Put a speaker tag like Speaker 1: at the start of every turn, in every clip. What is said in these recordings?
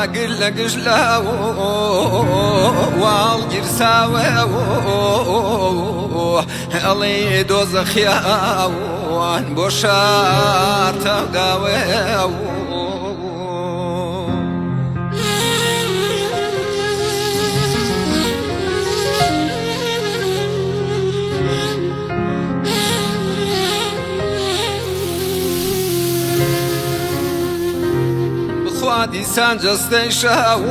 Speaker 1: قل قجلا والجرساوي علي دوزخ ياوان بوشار تغداوي وادي سانجس تشاو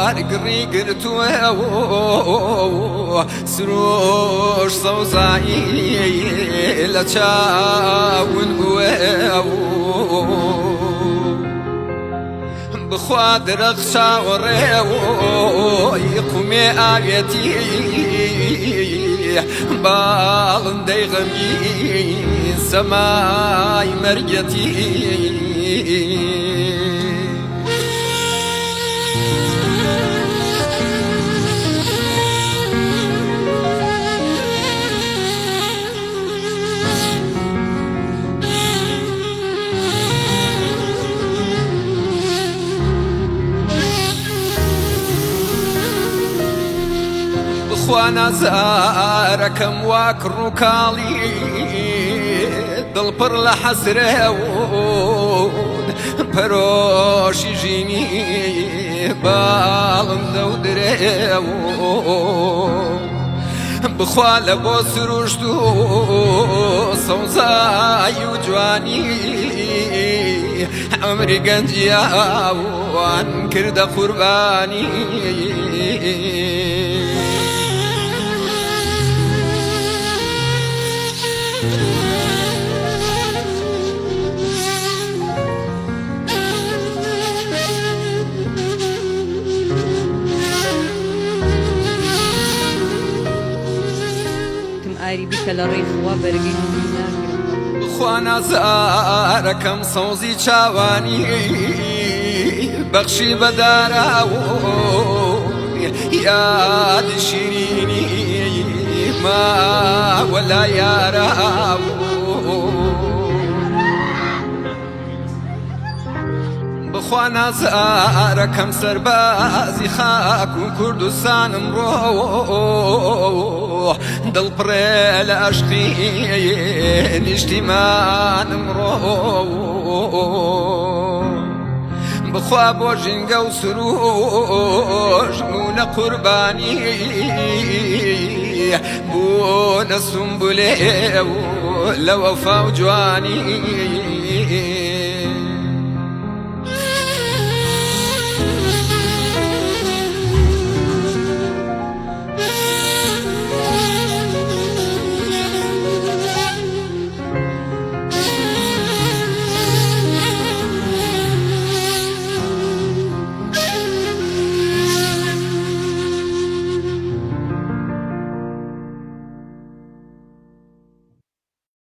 Speaker 1: قري قرتو سروش صوزاي لا تشاون بخواد رخشا وريو يقومي آيتي بالندي غمي سماي مرجتي خوانا زاركم واكرو كالي دل پر لحسرون پروشی جینی بالم دودرون بخوال بو سروشتو صوزای و جوانی عمری گنجیاوان کرد قربانی
Speaker 2: بك لريف وبرقين
Speaker 1: خوانا زاركم صوزي چاواني بخشي بداراون ياد شيريني ما ولا ياراون بخوانا زاركم سربازي خاك وكردستان مروح دل بريل عشقين اجتماع مروح بخوا بوجنقا وسروج مونا قرباني بونا سنبلي لوفا وجواني